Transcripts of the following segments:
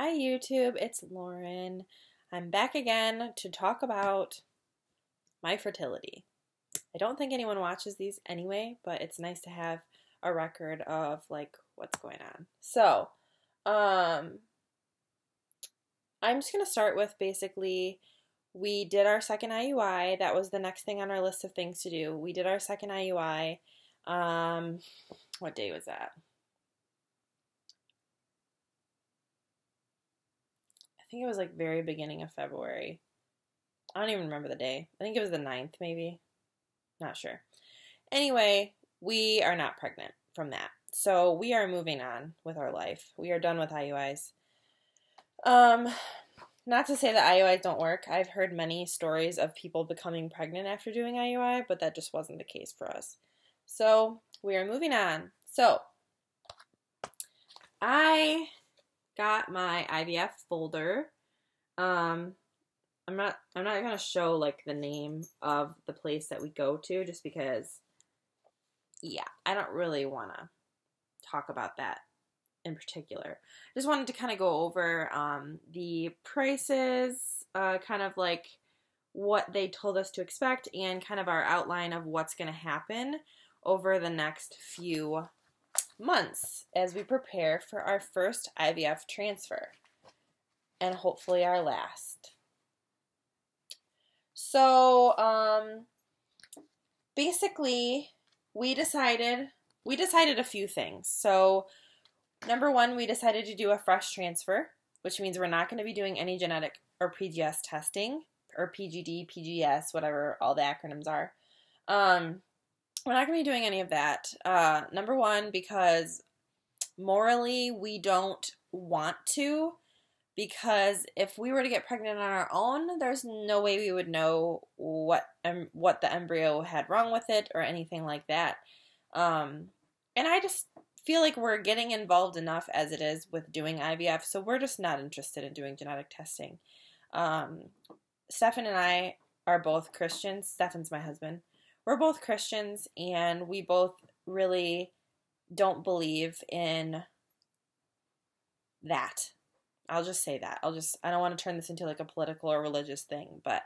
Hi YouTube, it's Lauren. I'm back again to talk about my fertility. I don't think anyone watches these anyway, but it's nice to have a record of like what's going on. So, I'm just gonna start with basically we did our second IUI. That was the next thing on our list of things to do. We did our second IUI. What day was that? I think it was like very beginning of February. I don't even remember the day. I think it was the 9th, maybe. Not sure. Anyway, we are not pregnant from that. So we are moving on with our life. We are done with IUIs. Not to say that IUIs don't work. I've heard many stories of people becoming pregnant after doing IUI, but that just wasn't the case for us. So we are moving on. So I got my IVF folder. I'm not gonna show like the name of the place that we go to just because, yeah, I don't really want to talk about that in particular. I just wanted to kind of go over the prices, kind of like what they told us to expect, and kind of our outline of what's going to happen over the next few months as we prepare for our first IVF transfer and hopefully our last. So basically we decided a few things. So number one, we decided to do a fresh transfer, which means we're not going to be doing any genetic or PGS testing or PGD, PGS, whatever all the acronyms are. We're not going to be doing any of that. Number one, because morally we don't want to, because if we were to get pregnant on our own, there's no way we would know what the embryo had wrong with it or anything like that. And I just feel like we're getting involved enough as it is with doing IVF, so we're just not interested in doing genetic testing. Stefan and I are both Christians. Stefan's my husband. We're both Christians, and we both really don't believe in that. I'll just say that. I don't want to turn this into like a political or religious thing, but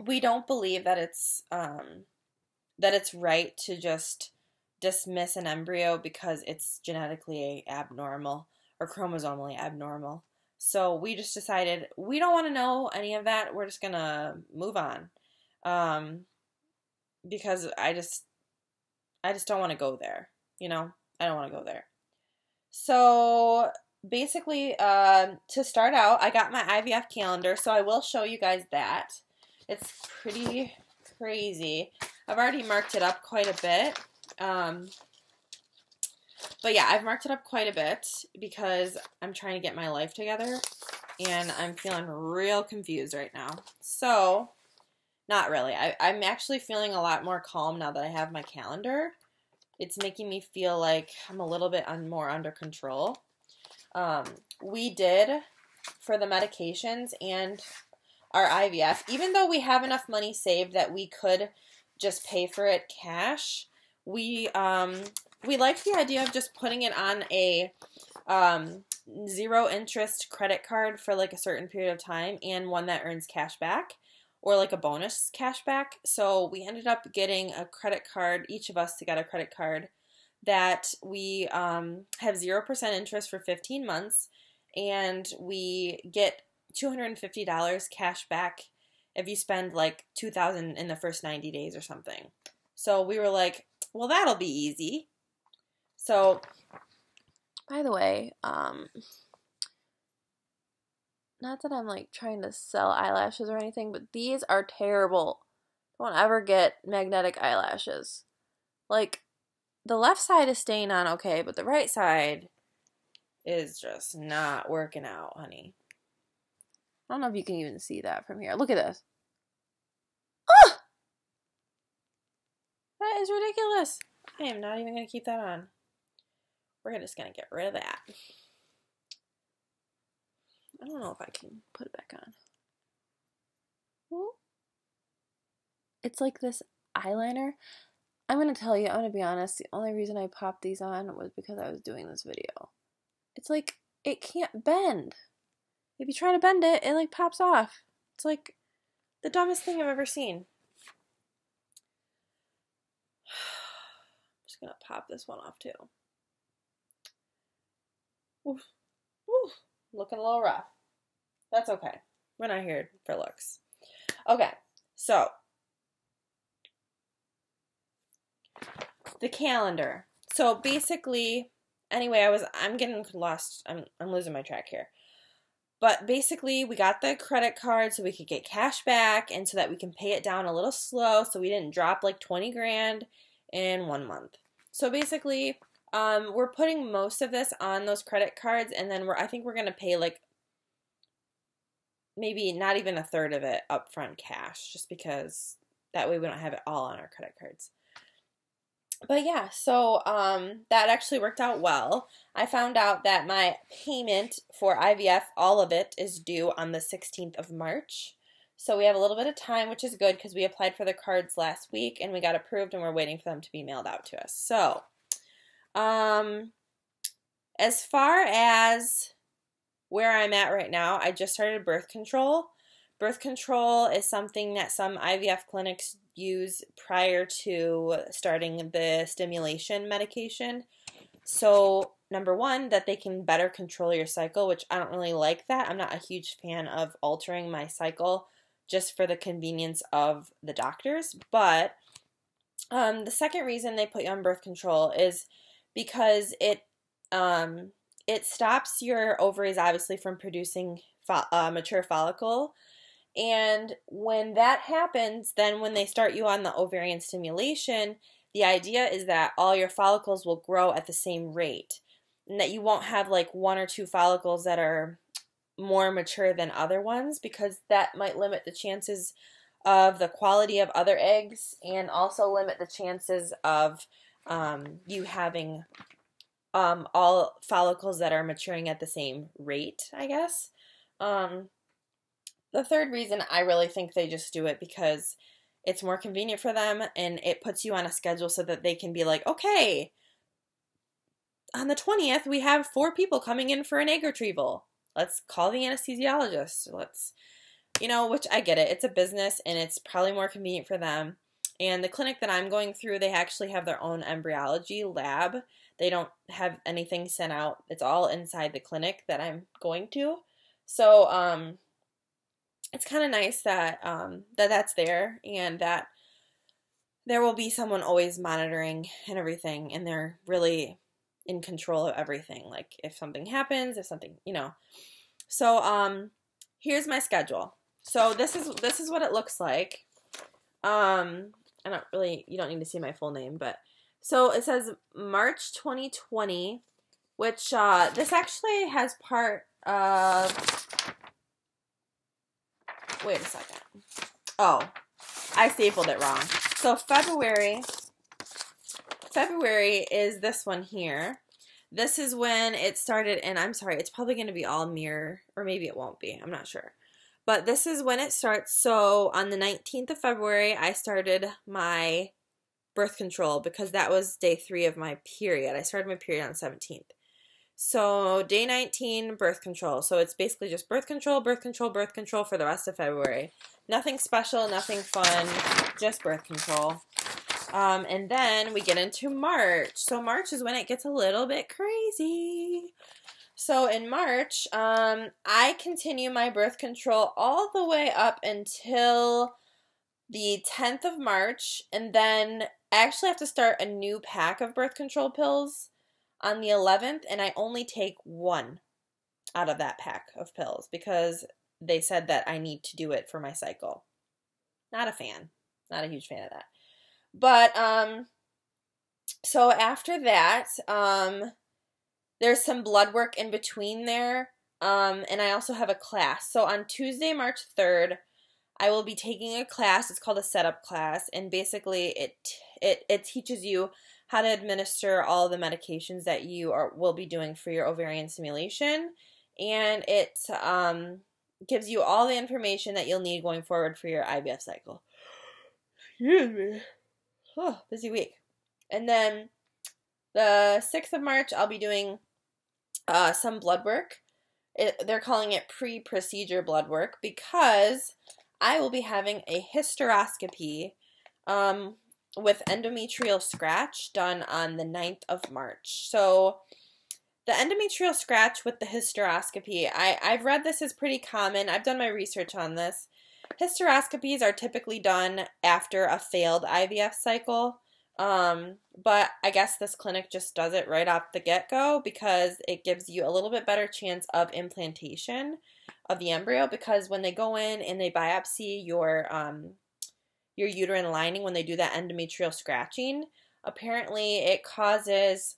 we don't believe that it's right to just dismiss an embryo because it's genetically abnormal or chromosomally abnormal. So we just decided we don't want to know any of that. We're just gonna move on, because I just don't want to go there. You know, I don't want to go there. So basically, to start out, I got my IVF calendar, so I will show you guys that. It's pretty crazy. I've already marked it up quite a bit. But yeah, I've marked it up quite a bit because I'm trying to get my life together, and I'm feeling real confused right now. So, not really. I'm actually feeling a lot more calm now that I have my calendar. It's making me feel like I'm a little bit more under control. We did, for the medications and our IVF, even though we have enough money saved that we could just pay for it cash, we like the idea of just putting it on a zero interest credit card for like a certain period of time, and one that earns cash back or like a bonus cash back. So we ended up getting a credit card. Each of us got a credit card that we have 0% interest for 15 months, and we get $250 cash back if you spend like $2,000 in the first 90 days or something. So we were like, well, that'll be easy. So, by the way, not that I'm like trying to sell eyelashes or anything, but these are terrible. Don't ever get magnetic eyelashes. Like, the left side is staying on okay, but the right side is just not working out, honey. I don't know if you can even see that from here. Look at this. Oh! That is ridiculous. I am not even going to keep that on. We're just going to get rid of that. I don't know if I can put it back on. Ooh. It's like this eyeliner. I'm going to tell you, I'm going to be honest, the only reason I popped these on was because I was doing this video. It's like it can't bend. If you try to bend it, it like pops off. It's like the dumbest thing I've ever seen. I'm just gonna pop this one off too. Oof. Oof. Looking a little rough. That's okay. We're not here for looks. Okay, so the calendar. So basically, anyway, I'm getting lost. I'm losing my track here. But basically, we got the credit card so we could get cash back and so that we can pay it down a little slow so we didn't drop like 20 grand in 1 month. So basically, we're putting most of this on those credit cards, and then I think we're going to pay like maybe not even a third of it upfront cash, just because that way we don't have it all on our credit cards. But yeah, so that actually worked out well. I found out that my payment for IVF, all of it, is due on the 16th of March. So we have a little bit of time, which is good because we applied for the cards last week and we got approved and we're waiting for them to be mailed out to us. So, as far as where I'm at right now, I just started birth control. Birth control is something that some IVF clinics use prior to starting the stimulation medication. So, number one, that they can better control your cycle, which I don't really like that. I'm not a huge fan of altering my cycle just for the convenience of the doctors. But the second reason they put you on birth control is because it stops your ovaries, obviously, from producing mature follicle. And when that happens, then when they start you on the ovarian stimulation, the idea is that all your follicles will grow at the same rate, and that you won't have like 1 or 2 follicles that are more mature than other ones, because that might limit the chances of the quality of other eggs and also limit the chances of you having all follicles that are maturing at the same rate, I guess. The third reason, I really think they just do it because it's more convenient for them and it puts you on a schedule so that they can be like, okay, on the 20th, we have 4 people coming in for an egg retrieval. Let's call the anesthesiologist. Let's, which I get it. It's a business and it's probably more convenient for them. And the clinic that I'm going through, they actually have their own embryology lab. They don't have anything sent out. It's all inside the clinic that I'm going to. So, it's kind of nice that that's there and that there will be someone always monitoring and everything, and they're really in control of everything. Like if something happens, if something, So here's my schedule. So this is what it looks like. You don't need to see my full name, but so it says March 2020, which this actually has part of. Wait a second. Oh, I stapled it wrong. So February is this one here. This is when it started, and I'm sorry, it's probably going to be all mirror, or maybe it won't be. I'm not sure. But this is when it starts. So on the 19th of February, I started my birth control because that was day 3 of my period. I started my period on the 17th. So day 19, birth control. So it's basically just birth control, birth control, birth control for the rest of February. Nothing special, nothing fun, just birth control. And then we get into March. So March is when it gets a little bit crazy. So in March, I continue my birth control all the way up until the 10th of March. And then I actually have to start a new pack of birth control pills on the 11th, and I only take 1 out of that pack of pills because they said that I need to do it for my cycle. Not a fan. Not a huge fan of that. But, so after that, there's some blood work in between there, and I also have a class. So on Tuesday, March 3rd, I will be taking a class. It's called a setup class, and basically it teaches you how to administer all the medications that you will be doing for your ovarian stimulation, and it gives you all the information that you'll need going forward for your IVF cycle. Excuse me. Oh, busy week. And then the 6th of March, I'll be doing some blood work. They're calling it pre-procedure blood work because I will be having a hysteroscopy with endometrial scratch done on the 9th of March. So the endometrial scratch with the hysteroscopy, I've read this is pretty common. I've done my research on this. Hysteroscopies are typically done after a failed IVF cycle, but I guess this clinic just does it right off the get-go because it gives you a little bit better chance of implantation of the embryo, because when they go in and they biopsy your uterine lining, when they do that endometrial scratching, apparently it causes,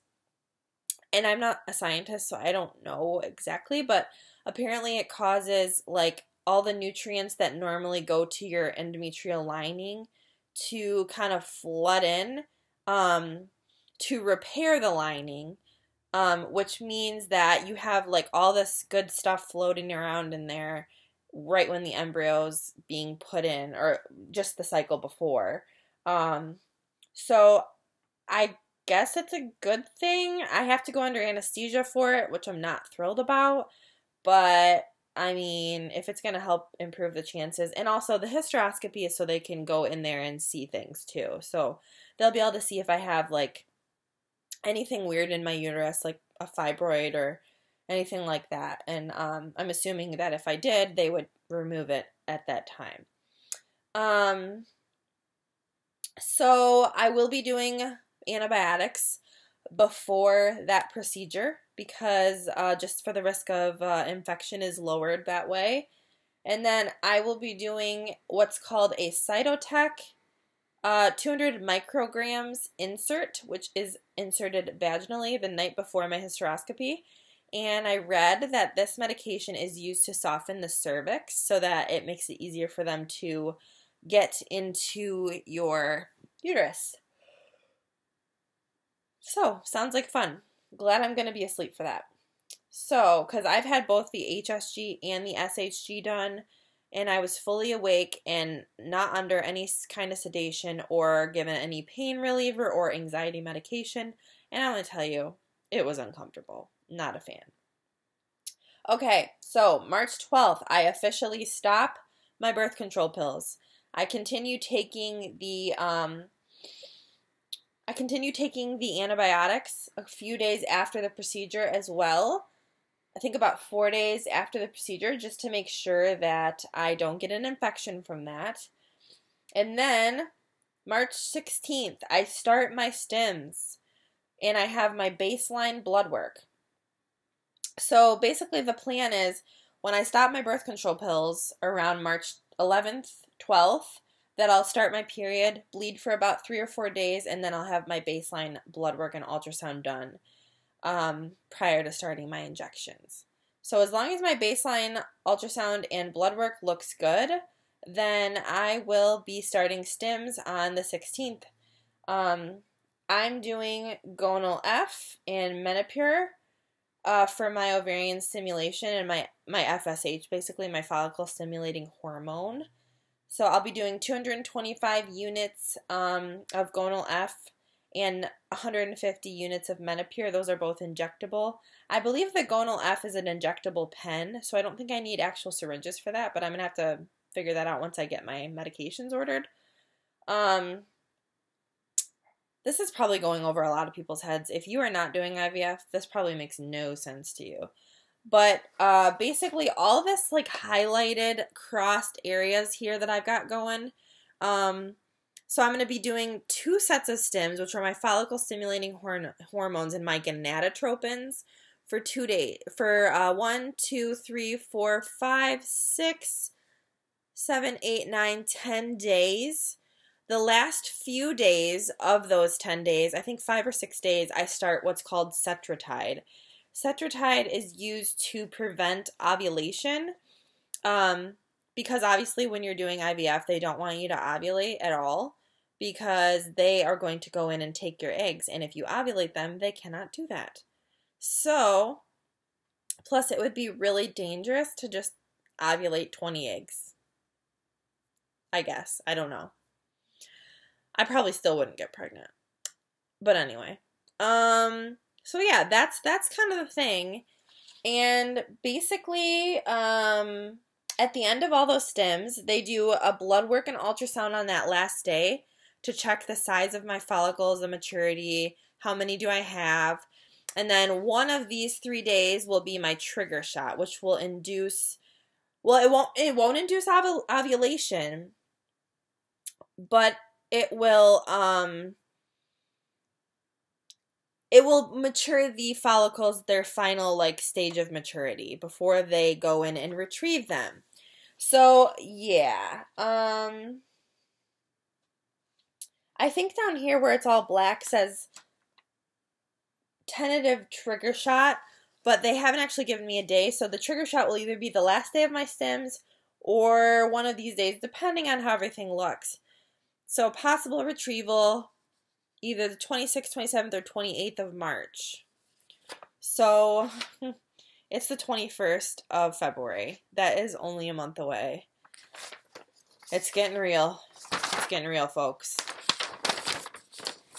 and I'm not a scientist so I don't know exactly, but apparently it causes like all the nutrients that normally go to your endometrial lining to kind of flood in to repair the lining, which means that you have like all this good stuff floating around in there right when the embryo's being put in, or just the cycle before. So I guess it's a good thing. I have to go under anesthesia for it, which I'm not thrilled about, but I mean, if it's going to help improve the chances. And also the hysteroscopy is so they can go in there and see things too. So they'll be able to see if I have like anything weird in my uterus, like a fibroid or anything like that. And I'm assuming that if I did, they would remove it at that time. So I will be doing antibiotics before that procedure because just for the risk of infection is lowered that way. And then I will be doing what's called a cytotech 200 micrograms insert, which is inserted vaginally the night before my hysteroscopy. And I read that this medication is used to soften the cervix so that it makes it easier for them to get into your uterus. So, sounds like fun. Glad I'm going to be asleep for that. So, because I've had both the HSG and the SHG done, and I was fully awake and not under any kind of sedation or given any pain reliever or anxiety medication, and I'm going to tell you, it was uncomfortable. Not a fan. Okay, so March 12th, I officially stop my birth control pills. I continue taking the antibiotics a few days after the procedure as well. I think about 4 days after the procedure, just to make sure that I don't get an infection from that. And then March 16th, I start my stims and I have my baseline blood work. So basically the plan is when I stop my birth control pills around March 11th, 12th, that I'll start my period, bleed for about 3 or 4 days, and then I'll have my baseline blood work and ultrasound done prior to starting my injections. So as long as my baseline ultrasound and blood work looks good, then I will be starting stims on the 16th. I'm doing Gonal F and Menopur for my ovarian stimulation and my FSH, basically my follicle stimulating hormone. So I'll be doing 225 units of Gonal F and 150 units of Menopur. Those are both injectable. I believe the Gonal F is an injectable pen, so I don't think I need actual syringes for that, but I'm going to have to figure that out once I get my medications ordered. This is probably going over a lot of people's heads. If you are not doing IVF, this probably makes no sense to you. But basically all this like highlighted crossed areas here that I've got going. So I'm going to be doing 2 sets of stims, which are my follicle stimulating hormones and my gonadotropins for 2 days. For 1, 2, 3, 4, 5, 6, 7, 8, 9, 10 days. The last few days of those 10 days, I think 5 or 6 days, I start what's called Cetrotide. Cetrotide is used to prevent ovulation because obviously when you're doing IVF, they don't want you to ovulate at all because they are going to go in and take your eggs, and if you ovulate them, they cannot do that. So, plus it would be really dangerous to just ovulate 20 eggs. I guess. I don't know. I probably still wouldn't get pregnant. But anyway. So yeah, that's kind of the thing. And basically, at the end of all those stims, they do a blood work and ultrasound on that last day to check the size of my follicles, the maturity, how many do I have. And then one of these 3 days will be my trigger shot, which will induce, well, it won't induce ovulation, but it will mature the follicles, their final like stage of maturity before they go in and retrieve them. So yeah, I think down here where it's all black says tentative trigger shot, but they haven't actually given me a day. So the trigger shot will either be the last day of my stims or one of these days, depending on how everything looks. So possible retrieval either the 26th, 27th, or 28th of March. So it's the 21st of February. That is only a month away. It's getting real. It's getting real, folks.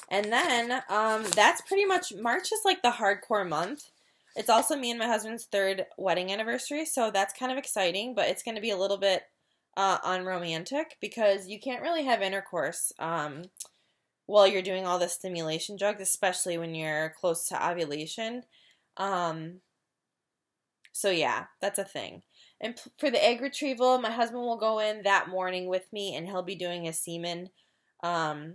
And then that's pretty much, March is like the hardcore month. It's also me and my husband's 3rd wedding anniversary, so that's kind of exciting, but it's going to be a little bit unromantic because you can't really have intercourse while you're doing all the stimulation drugs, especially when you're close to ovulation. So yeah, that's a thing. And for the egg retrieval, my husband will go in that morning with me, and he'll be doing his semen. He'll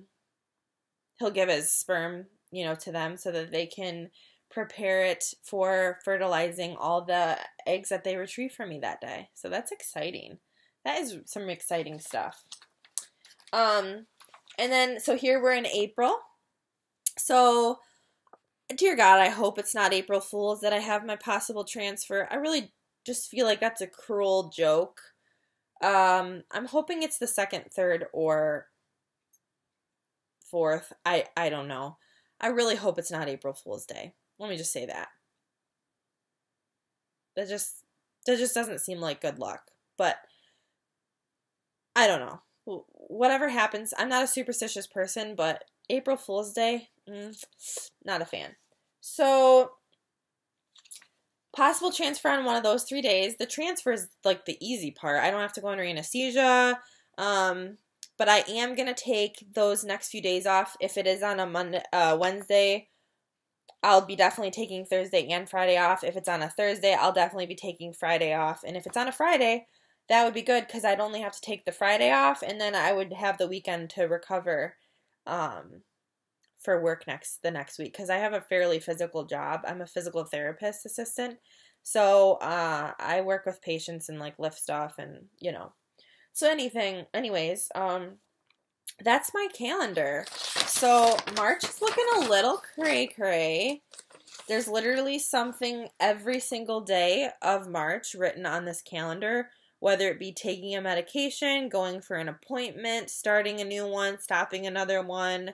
give his sperm, to them so that they can prepare it for fertilizing all the eggs that they retrieve from me that day. So that's exciting. That is some exciting stuff. And then, so here we're in April. So, dear God, I hope it's not April Fool's that I have my possible transfer. I really just feel like that's a cruel joke. I'm hoping it's the 2nd, 3rd, or 4th. I don't know. I really hope it's not April Fool's Day. Let me just say that. That just doesn't seem like good luck. But I don't know. Whatever happens, I'm not a superstitious person, but April Fool's Day, not a fan. So, possible transfer on one of those 3 days. The transfer is like the easy part. I don't have to go under anesthesia. But I am going to take those next few days off. If it is on a Wednesday, I'll be definitely taking Thursday and Friday off. If it's on a Thursday, I'll definitely be taking Friday off. And if it's on a Friday, that would be good because I'd only have to take the Friday off, and then I would have the weekend to recover for work the next week because I have a fairly physical job. I'm a physical therapist assistant. So I work with patients and like lift stuff and, So anyways, that's my calendar. So March is looking a little cray-cray. There's literally something every single day of March written on this calendar, whether it be taking a medication, going for an appointment, starting a new one, stopping another one,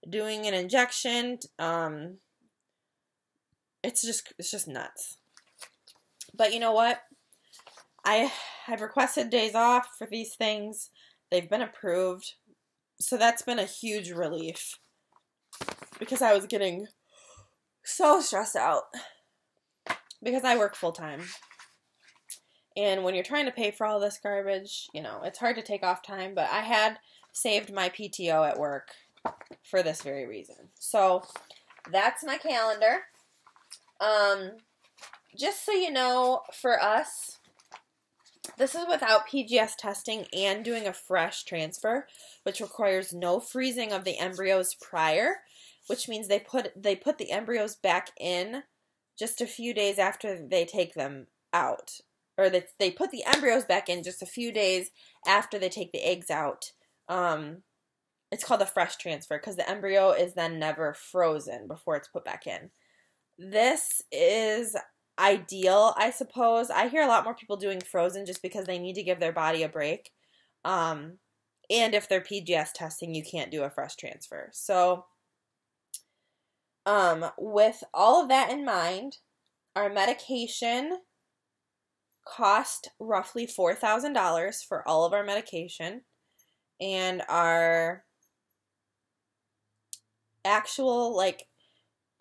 doing an injection. It's just nuts. But you know what? I have requested days off for these things. They've been approved. So that's been a huge relief because I was getting so stressed out because I work full time. And when you're trying to pay for all this garbage, it's hard to take off time, but I had saved my PTO at work for this very reason. So that's my calendar. Just so you know, for us, this is without PGS testing and doing a fresh transfer, which requires no freezing of the embryos prior, which means they put the embryos back in just a few days after they take them out. Or they put the embryos back in just a few days after they take the eggs out. It's called a fresh transfer because the embryo is then never frozen before it's put back in. This is ideal, I suppose. I hear a lot more people doing frozen just because they need to give their body a break. And if they're PGS testing, you can't do a fresh transfer. So, with all of that in mind, our medication cost roughly $4,000 for all of our medication, and our actual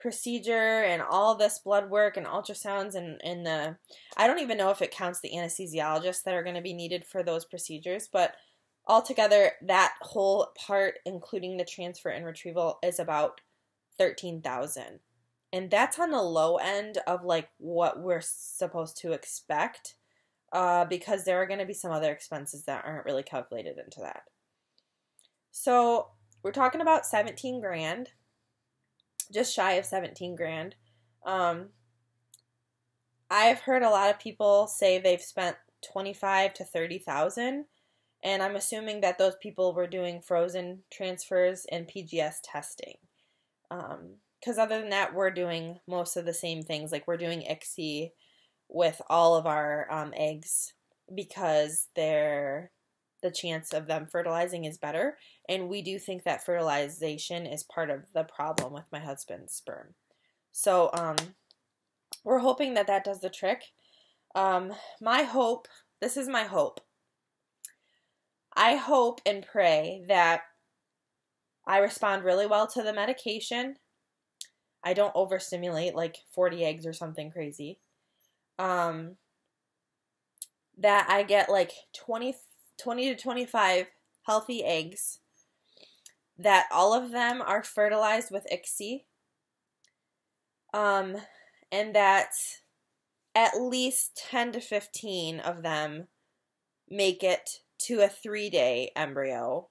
procedure and all this blood work and ultrasounds and the, I don't even know if it counts the anesthesiologists that are going to be needed for those procedures, but altogether that whole part, including the transfer and retrieval, is about $13,000. And that's on the low end of like what we're supposed to expect, because there are going to be some other expenses that aren't really calculated into that. So we're talking about 17 grand, just shy of 17 grand. I've heard a lot of people say they've spent 25 to 30,000, and I'm assuming that those people were doing frozen transfers and PGS testing. Because other than that, we're doing most of the same things. Like we're doing ICSI with all of our eggs because the chance of them fertilizing is better. And we do think that fertilization is part of the problem with my husband's sperm. So we're hoping that that does the trick. My hope, this is my hope. I hope and pray that I respond really well to the medication. I don't overstimulate like 40 eggs or something crazy. That I get like 20 to 25 healthy eggs, that all of them are fertilized with ICSI, and that at least 10 to 15 of them make it to a 3-day embryo.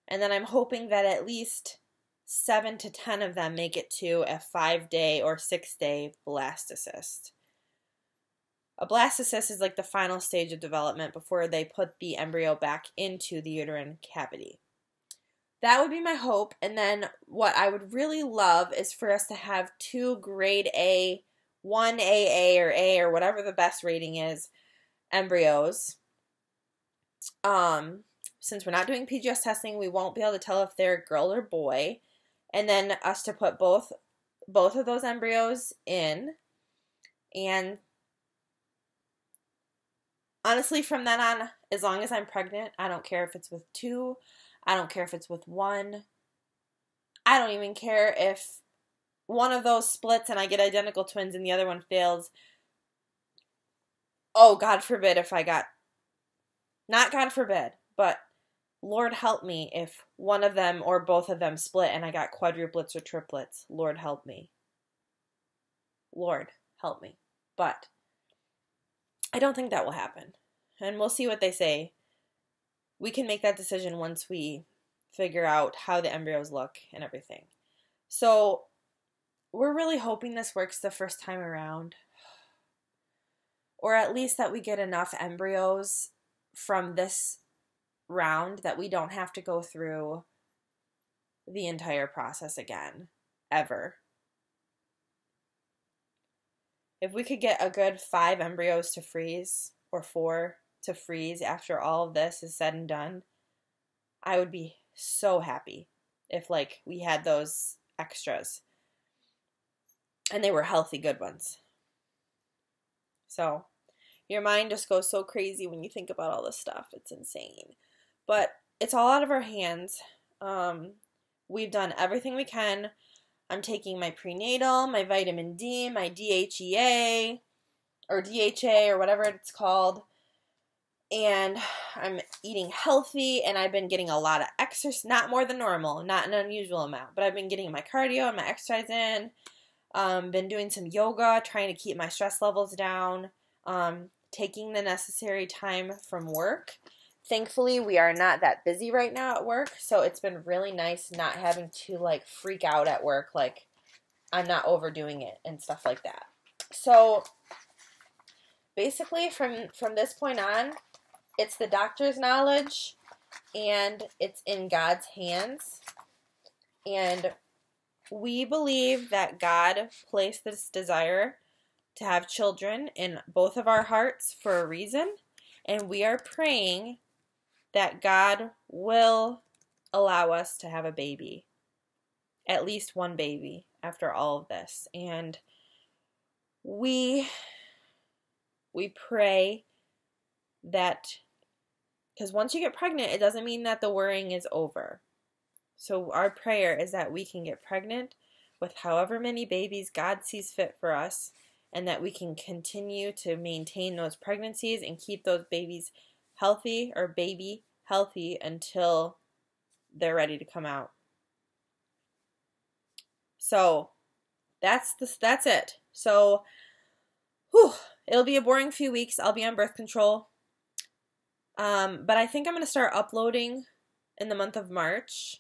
And then I'm hoping that at least 7 to 10 of them make it to a 5-day or 6-day blastocyst. A blastocyst is like the final stage of development before they put the embryo back into the uterine cavity. That would be my hope. And then what I would really love is for us to have 2 grade A, 1 AA or A or whatever the best rating is, embryos. Since we're not doing PGS testing, we won't be able to tell if they're a girl or boy. And then us to put both of those embryos in. And honestly, from then on, as long as I'm pregnant, I don't care if it's with 2. I don't care if it's with 1. I don't even care if one of those splits and I get identical twins and the other one fails. Oh, God forbid if I got, not God forbid, but Lord help me if one of them or both of them split and I got quadruplets or triplets. Lord help me. Lord help me. But I don't think that will happen. And we'll see what they say. We can make that decision once we figure out how the embryos look and everything. So we're really hoping this works the first time around. Or at least that we get enough embryos from this round that we don't have to go through the entire process again, ever. If we could get a good 5 embryos to freeze, or 4 to freeze after all of this is said and done, I would be so happy if like we had those extras. And they were healthy, good ones. So your mind just goes so crazy when you think about all this stuff. It's insane. But it's all out of our hands. We've done everything we can. I'm taking my prenatal, my vitamin D, my DHEA, or DHA, or whatever it's called. And I'm eating healthy, and I've been getting a lot of exercise, not more than normal, not an unusual amount, but I've been getting my cardio and my exercise in. Been doing some yoga, trying to keep my stress levels down, taking the necessary time from work. Thankfully, we are not that busy right now at work, so it's been really nice not having to, like, freak out at work, like, I'm not overdoing it and stuff like that. So, basically, from this point on, it's the doctor's knowledge, and it's in God's hands, and we believe that God placed this desire to have children in both of our hearts for a reason, and we are praying that God will allow us to have a baby, at least one baby after all of this. And we pray that, because once you get pregnant, it doesn't mean that the worrying is over. So our prayer is that we can get pregnant, with however many babies God sees fit for us, and that we can continue to maintain those pregnancies and keep those babies healthy, or baby healthy, until they're ready to come out. So that's it. So it'll be a boring few weeks. I'll be on birth control. But I think I'm going to start uploading in the month of March,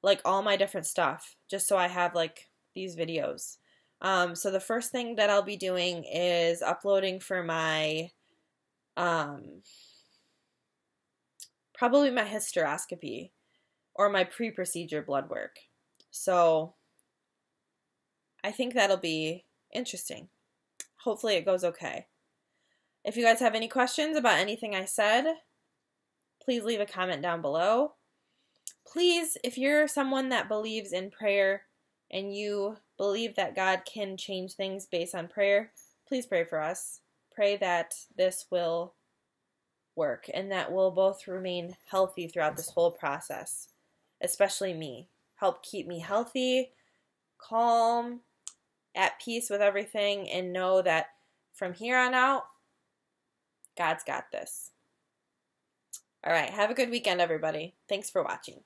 like all my different stuff, just so I have like these videos. So the first thing that I'll be doing is uploading for my, probably my hysteroscopy or my pre-procedure blood work. So I think that'll be interesting. Hopefully it goes okay. If you guys have any questions about anything I said, please leave a comment down below. Please, if you're someone that believes in prayer and you believe that God can change things based on prayer, please pray for us. Pray that this will work and that we'll both remain healthy throughout this whole process, especially me. Help keep me healthy, calm, at peace with everything, and know that from here on out, God's got this. All right, have a good weekend, everybody. Thanks for watching.